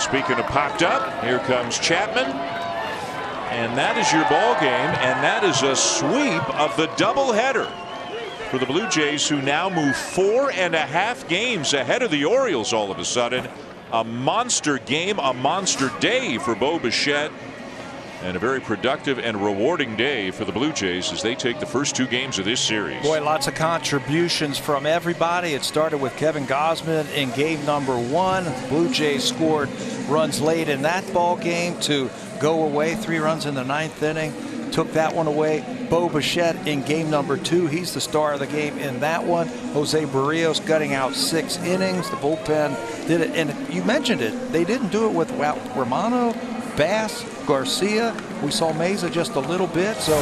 speaking of popped up, here comes Chapman. And that is your ball game, and that is a sweep of the doubleheader for the Blue Jays, who now move 4.5 games ahead of the Orioles all of a sudden. A monster game, a monster day for Bo Bichette, and a very productive and rewarding day for the Blue Jays as they take the first 2 games of this series. Boy, lots of contributions from everybody. It started with Kevin Gausman in game number 1. Blue Jays scored runs late in that ball game to go away. 3 runs in the 9th inning. Took that one away. Bo Bichette in game number 2. He's the star of the game in that one. Jose Barrios gutting out 6 innings. The bullpen did it. And you mentioned it. They didn't do it with Romano, Bass, Garcia. We saw Meza just a little bit. So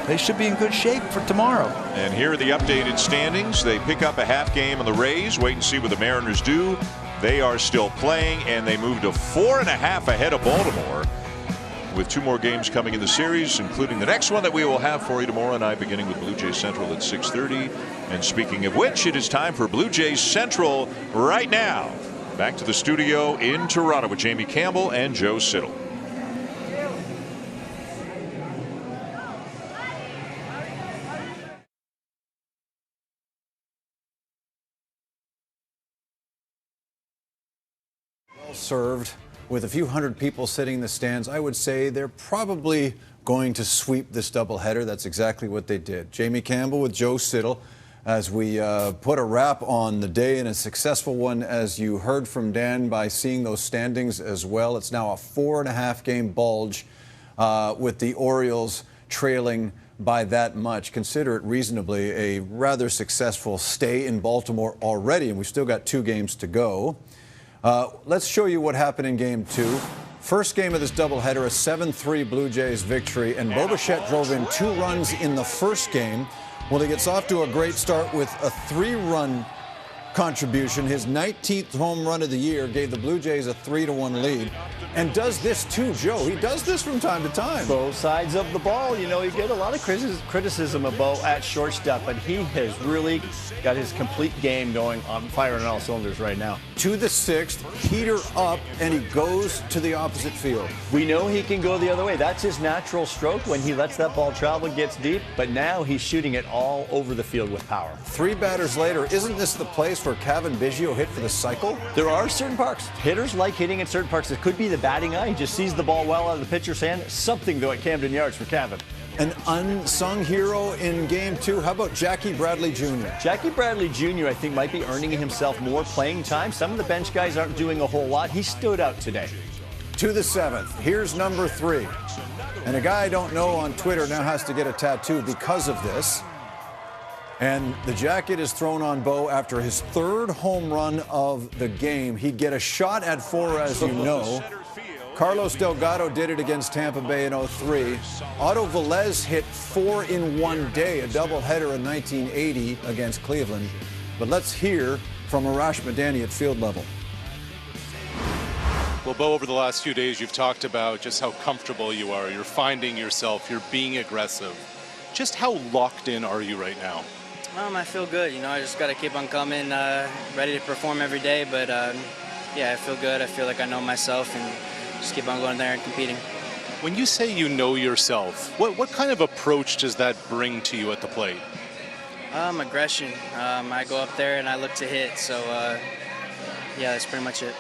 they should be in good shape for tomorrow. And here are the updated standings. They pick up a half game on the Rays. Wait and see what the Mariners do. They are still playing, and they move to 4.5 ahead of Baltimore, with 2 more games coming in the series, including the next one that we will have for you tomorrow night, beginning with Blue Jays Central at 6:30. And speaking of which, it is time for Blue Jays Central right now. Back to the studio in Toronto with Jamie Campbell and Joe Siddall. Well served. With a few hundred people sitting in the stands, I would say they're probably going to sweep this doubleheader. That's exactly what they did. Jamie Campbell with Joe Siddall as we put a wrap on the day, and a successful one, as you heard from Dan, by seeing those standings as well. It's now a 4.5 game bulge with the Orioles trailing by that much. Consider it reasonably a rather successful stay in Baltimore already, and we've still got 2 games to go. Let's show you what happened in game 2. First game of this doubleheader, a 7-3 Blue Jays victory, and Bo Bichette drove in 2 runs in the first game. Well, he gets off to a great start with a 3-run contribution. His 19th home run of the year gave the Blue Jays a 3-1 lead. And does this too, Joe. He does this from time to time. Both sides of the ball. You know, you get a lot of criticism of Bo at shortstop, but he has really got his complete game going on fire on all cylinders right now. To the 6th, heater up, and he goes to the opposite field. We know he can go the other way. That's his natural stroke when he lets that ball travel, gets deep, but now he's shooting it all over the field with power. 3 batters later, isn't this the place where Cavan Biggio hit for the cycle? There are certain parks. Hitters like hitting in certain parks. It could be the batting eye. He just sees the ball well out of the pitcher's hand. Something, though, at Camden Yards for Cavan. An unsung hero in game 2. How about Jackie Bradley Jr.? Jackie Bradley Jr., I think, might be earning himself more playing time. Some of the bench guys aren't doing a whole lot. He stood out today. To the 7th. Here's number 3. And a guy I don't know on Twitter now has to get a tattoo because of this. And the jacket is thrown on Bo after his 3rd home run of the game. He'd get a shot at 4, as you know. Carlos Delgado did it against Tampa Bay in '03. Otto Velez hit 4 in one day, a doubleheader in 1980 against Cleveland. But let's hear from Arash Madani at field level. Well, Bo, over the last few days, you've talked about just how comfortable you are. You're finding yourself. You're being aggressive. Just how locked in are you right now? I feel good. You know, I just got to keep on coming, ready to perform every day. But, yeah, I feel good. I feel like I know myself and just keep on going there and competing. When you say you know yourself, what kind of approach does that bring to you at the plate? Aggression. I go up there and I look to hit. So, yeah, that's pretty much it.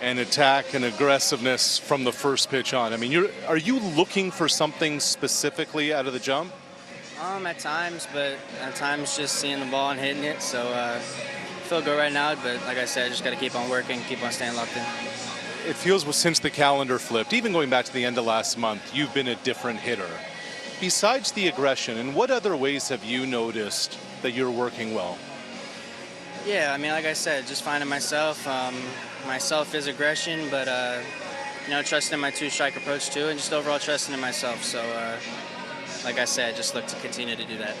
And attack and aggressiveness from the first pitch on. I mean, are you looking for something specifically out of the jump? At times, but at times just seeing the ball and hitting it. So, I feel good right now. But like I said, I just got to keep on working, keep on staying locked in. It feels since the calendar flipped, even going back to the end of last month, you've been a different hitter. Besides the aggression, in what other ways have you noticed that you're working well? Yeah, I mean, like I said, just finding myself. Myself is aggression, but, you know, trusting in my 2-strike approach too, and just overall trusting in myself. So, like I said, just look to continue to do that.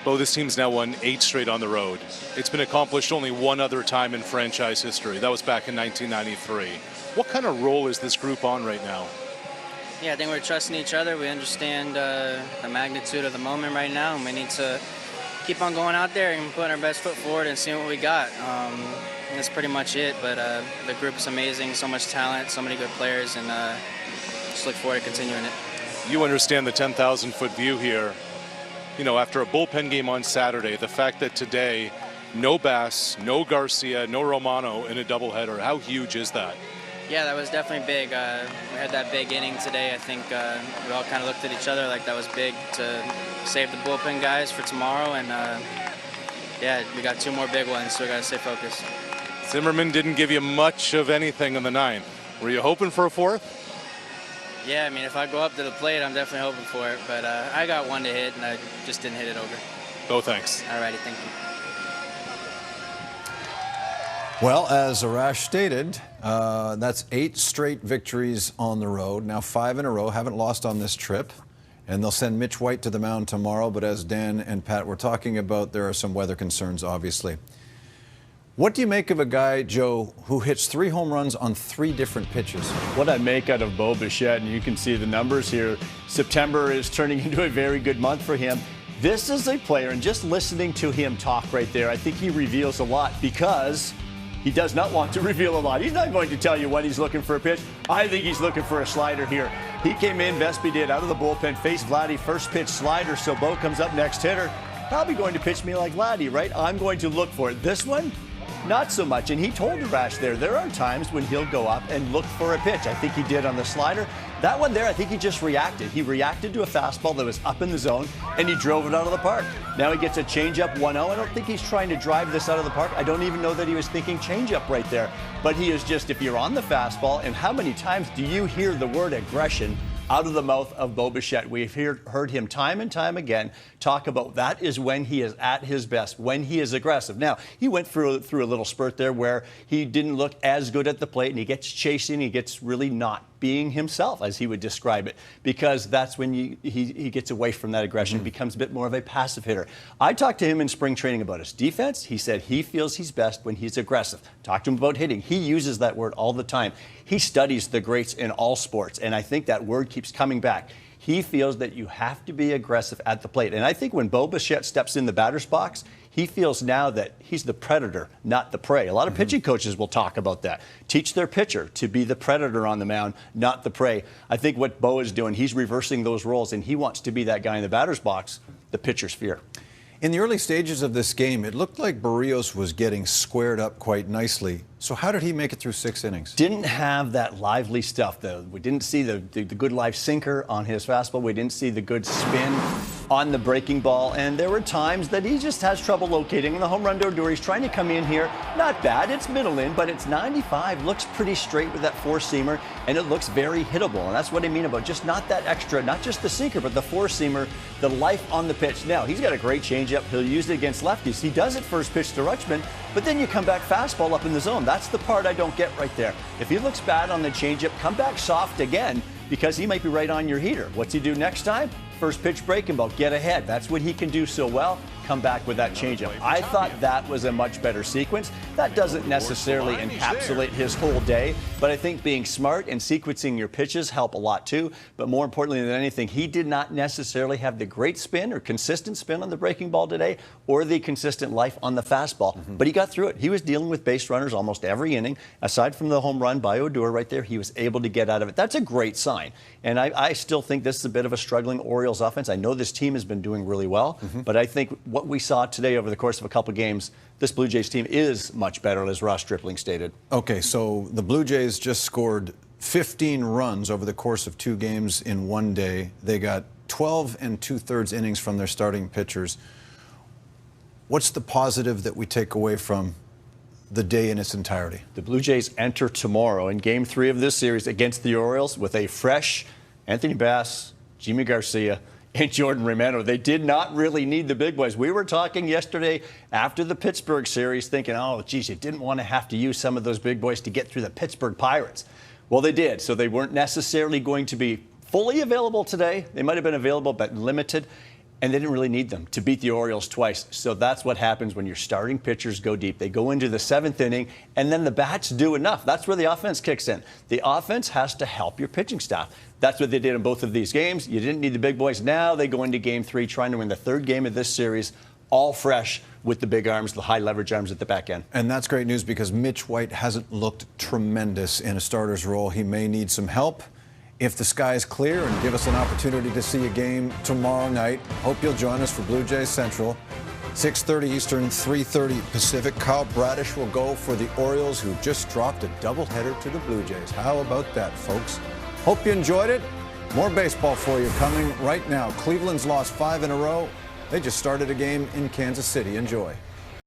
Bo, this team's now won 8 straight on the road. It's been accomplished only one other time in franchise history. That was back in 1993. What kind of role is this group on right now? Yeah, I think we're trusting each other. We understand the magnitude of the moment right now, and we need to keep on going out there and putting our best foot forward and seeing what we got. that's pretty much it. But the group is amazing, so much talent, so many good players, and just look forward to continuing it. You understand the 10,000-foot view here. You know, after a bullpen game on Saturday, the fact that today, no Bass, no Garcia, no Romano in a doubleheader, how huge is that? Yeah, that was definitely big. We had that big inning today. I think we all kind of looked at each other like that was big to save the bullpen guys for tomorrow. And yeah, we got 2 more big ones, so we got to stay focused. Zimmerman didn't give you much of anything in the 9th. Were you hoping for a 4th? Yeah, I mean, if I go up to the plate, I'm definitely hoping for it. But I got 1 to hit, and I just didn't hit it over. Bo, thanks. All righty, thank you. Well, as Arash stated, that's 8 straight victories on the road. Now 5 in a row, haven't lost on this trip. And they'll send Mitch White to the mound tomorrow. But as Dan and Pat were talking about, there are some weather concerns, obviously. What do you make of a guy, Joe, who hits 3 home runs on 3 different pitches? What I make out of Bo Bichette, and you can see the numbers here, September is turning into a very good month for him. This is a player, and just listening to him talk right there, I think he reveals a lot because he does not want to reveal a lot. He's not going to tell you when he's looking for a pitch. I think he's looking for a slider here. He came in, Vespi did, out of the bullpen, faced Vladdy, first pitch slider, so Bo comes up next hitter. Probably going to pitch me like Vladdy, right? I'm going to look for it. This one, not so much. And he told Arash there are times when he'll go up and look for a pitch. I think he did on the slider. That one there, I think he just reacted. He reacted to a fastball that was up in the zone, and he drove it out of the park. Now he gets a changeup 1-0. I don't think he's trying to drive this out of the park. I don't even know that he was thinking changeup right there. But he is just, if you're on the fastball, and how many times do you hear the word aggression out of the mouth of Bo Bichette? We've heard him time and time again talk about that is when he is at his best, when he is aggressive. Now, he went through a little spurt there where he didn't look as good at the plate, and he gets chasing, he gets really not being himself, as he would describe it, because that's when he gets away from that aggression, becomes a bit more of a passive hitter. I talked to him in spring training about his defense. He said he feels he's best when he's aggressive. Talked to him about hitting. He uses that word all the time. He studies the greats in all sports, and I think that word keeps coming back. He feels that you have to be aggressive at the plate. And I think when Bo Bichette steps in the batter's box, he feels now that he's the predator, not the prey. A lot of pitching coaches will talk about that. Teach their pitcher to be the predator on the mound, not the prey. I think what Bo is doing, he's reversing those roles, and he wants to be that guy in the batter's box, the pitcher's fear. In the early stages of this game, it looked like Barrios was getting squared up quite nicely. So how did he make it through 6 innings? Didn't have that lively stuff, though. We didn't see the good live sinker on his fastball. We didn't see the good spin on the breaking ball. And there were times that he just has trouble locating. On the home run derby, he's trying to come in here. Not bad. It's middle in, but it's 95. Looks pretty straight with that 4-seamer, and it looks very hittable. And that's what I mean about just not that extra, not just the sinker, but the 4-seamer, the life on the pitch. Now, he's got a great changeup. He'll use it against lefties. He does it first pitch to Rutschman, but then you come back fastball up in the zone. That's the part I don't get right there. If he looks bad on the changeup, come back soft again, because he might be right on your heater. What's he do next time? First pitch breaking ball, get ahead. That's what he can do so well. Come back with that changeup. I thought that was a much better sequence. That doesn't necessarily encapsulate his whole day, but I think being smart and sequencing your pitches help a lot too. But more importantly than anything, he did not necessarily have the great spin or consistent spin on the breaking ball today, or the consistent life on the fastball. But he got through it. He was dealing with base runners almost every inning. Aside from the home run by Odor right there, he was able to get out of it. That's a great sign. And I still think this is a bit of a struggling Orioles offense. I know this team has been doing really well, but I think what we saw today over the course of a couple games, this Blue Jays team is much better, as Ross Stripling stated. Okay, so the Blue Jays just scored 15 runs over the course of 2 games in 1 day. They got 12 2/3 innings from their starting pitchers. What's the positive that we take away from the day in its entirety? The Blue Jays enter tomorrow in Game 3 of this series against the Orioles with a fresh Anthony Bass, Jimmy Garcia, and Jordan Romano. They did not really need the big boys. We were talking yesterday after the Pittsburgh series thinking, oh, geez, you didn't want to have to use some of those big boys to get through the Pittsburgh Pirates. Well, they did. So they weren't necessarily going to be fully available today. They might have been available, but limited. And they didn't really need them to beat the Orioles twice. So that's what happens when your starting pitchers go deep. They go into the 7th inning, and then the bats do enough. That's where the offense kicks in. The offense has to help your pitching staff. That's what they did in both of these games. You didn't need the big boys. Now they go into Game 3 trying to win the 3rd game of this series all fresh with the big arms, the high leverage arms at the back end. And that's great news because Mitch White hasn't looked tremendous in a starter's role. He may need some help. If the sky is clear and give us an opportunity to see a game tomorrow night, hope you'll join us for Blue Jays Central. 6:30 Eastern, 3:30 Pacific. Kyle Bradish will go for the Orioles, who just dropped a doubleheader to the Blue Jays. How about that, folks? Hope you enjoyed it. More baseball for you coming right now. Cleveland's lost 5 in a row. They just started a game in Kansas City. Enjoy.